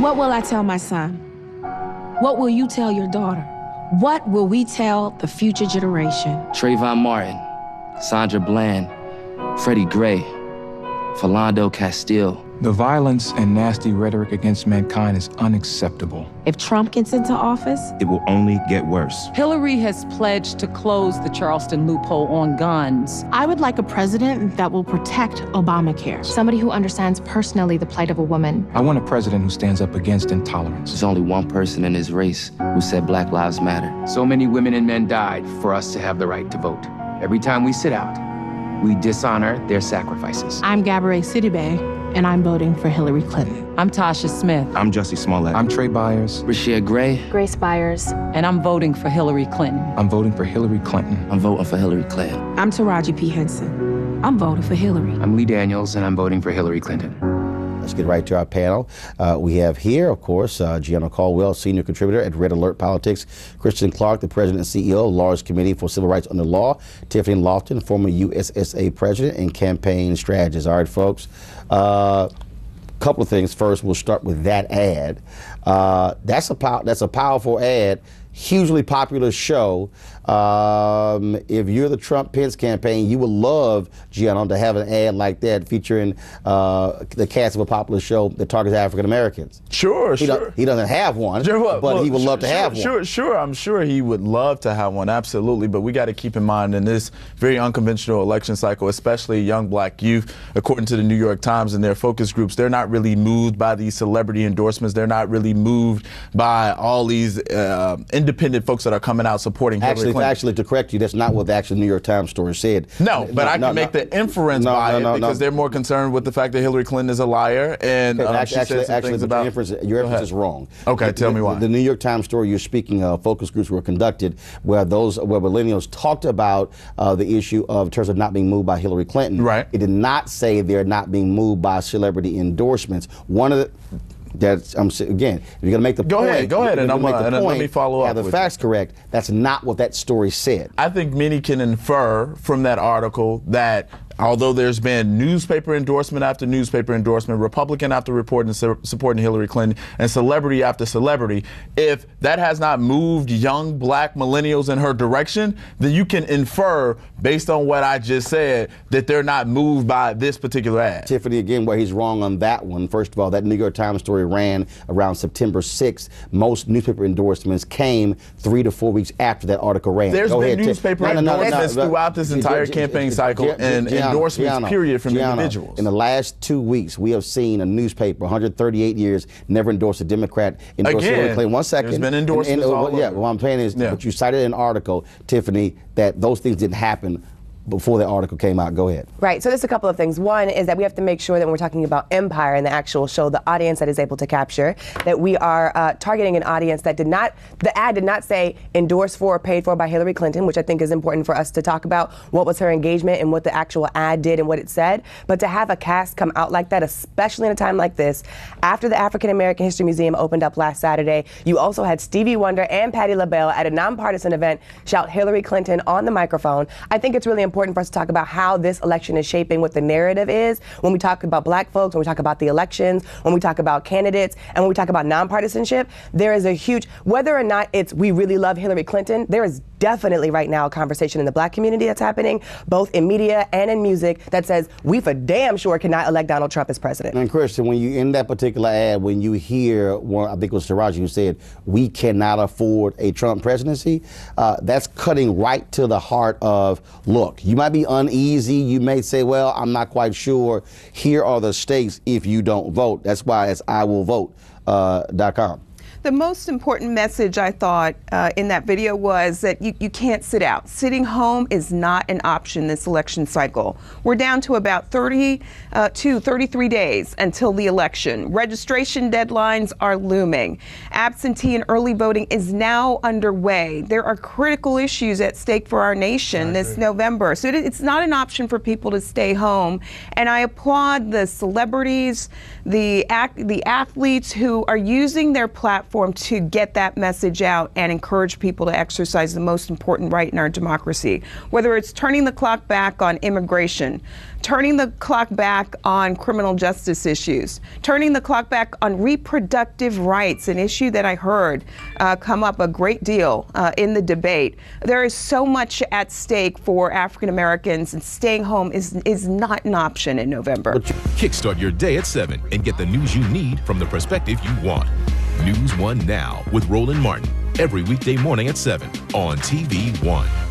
What will I tell my son? What will you tell your daughter? What will we tell the future generation? Trayvon Martin, Sandra Bland, Freddie Gray, Philando Castile. The violence and nasty rhetoric against mankind is unacceptable. If Trump gets into office, it will only get worse. Hillary has pledged to close the Charleston loophole on guns. I would like a president that will protect Obamacare. Somebody who understands personally the plight of a woman. I want a president who stands up against intolerance. There's only one person in this race who said Black Lives Matter. So many women and men died for us to have the right to vote. Every time we sit out, we dishonor their sacrifices. I'm Gabourey Sidibe, and I'm voting for Hillary Clinton. I'm Tasha Smith. I'm Jussie Smollett. I'm Trey Byers. Rashia Gray. Grace Byers. And I'm voting for Hillary Clinton. I'm voting for Hillary Clinton. I'm voting for Hillary Clinton. I'm Taraji P. Henson. I'm voting for Hillary. I'm Lee Daniels, and I'm voting for Hillary Clinton. Let's get right to our panel. We have here, of course, Gianna Caldwell, senior contributor at Red Alert Politics, Kristen Clark, the president and CEO of Large Committee for Civil Rights Under Law, Tiffany Lofton, former USSA president and campaign strategist. All right, folks. Couple of things. First, we'll start with that ad. That's a powerful ad. Hugely popular show. If you're the Trump-Pence campaign, you would love, Gianna, to have an ad like that featuring the cast of a popular show that targets African Americans. Sure. He doesn't have one, but he would love to have one. Sure. I'm sure he would love to have one, absolutely. But we got to keep in mind in this very unconventional election cycle, especially young black youth, according to the New York Times and their focus groups, they're not really moved by these celebrity endorsements. They're not really moved by all these independent folks that are coming out supporting Hillary Clinton. Actually, to correct you, that's not what the actual New York Times story said. No, but I can make the inference by it because they're more concerned with the fact that Hillary Clinton is a liar and she said some things about... Your inference is wrong. Okay, tell me why. The New York Times story you're speaking of, focus groups were conducted where millennials talked about the issue of in terms of not being moved by Hillary Clinton. Right. It did not say they're not being moved by celebrity endorsements. One of the... again, if you're going to make the point, go ahead, and let me follow up. Have the facts correct. That's not what that story said. I think many can infer from that article that although there's been newspaper endorsement after newspaper endorsement, Republican after Republican supporting Hillary Clinton, and celebrity after celebrity, if that has not moved young black millennials in her direction, then you can infer, based on what I just said, that they're not moved by this particular ad. Tiffany, again, where he's wrong on that one. First of all, that New York Times story ran around September 6th. Most newspaper endorsements came 3 to 4 weeks after that article ran. There's been newspaper endorsements throughout this entire campaign cycle and endorsements, period, from individuals. In the last 2 weeks, we have seen a newspaper, 138 years, never endorsed a Democrat, endorse Hillary Clinton. 1 second. There's been endorsements all over. Yeah, what I'm saying is, but you cited an article, Tiffany, that those things didn't happen before the article came out. Go ahead. Right. So there's a couple of things. One is that we have to make sure that when we're talking about Empire and the actual show, the audience that is able to capture, that we are targeting an audience that the ad did not say endorsed for or paid for by Hillary Clinton, which I think is important for us to talk about what was her engagement and what the actual ad did and what it said. But to have a cast come out like that, especially in a time like this, after the African American History Museum opened up last Saturday, you also had Stevie Wonder and Patti LaBelle at a nonpartisan event shout Hillary Clinton on the microphone. I think it's really important for us to talk about how this election is shaping what the narrative is when we talk about black folks, when we talk about the elections, when we talk about candidates, and when we talk about nonpartisanship. There is a huge, whether or not it's we really love Hillary Clinton, there is definitely right now a conversation in the black community that's happening, both in media and in music, that says we for damn sure cannot elect Donald Trump as president. And Christian, when you, in that particular ad, when you hear one, I think it was Taraji who said, we cannot afford a Trump presidency, that's cutting right to the heart of, look, you might be uneasy, you may say, well, I'm not quite sure, here are the stakes if you don't vote. That's why it's IWillVote.com. The most important message I thought in that video was that you can't sit out. Sitting home is not an option this election cycle. We're down to about 33 days until the election. Registration deadlines are looming. Absentee and early voting is now underway. There are critical issues at stake for our nation this November. So it's not an option for people to stay home. And I applaud the celebrities, the athletes who are using their platform platform to get that message out and encourage people to exercise the most important right in our democracy. Whether it's turning the clock back on immigration, turning the clock back on criminal justice issues, turning the clock back on reproductive rights, an issue that I heard come up a great deal in the debate. There is so much at stake for African Americans, and staying home is not an option in November. Kickstart your day at 7 and get the news you need from the perspective you want. NewsOne Now with Roland Martin, every weekday morning at 7 on TV1.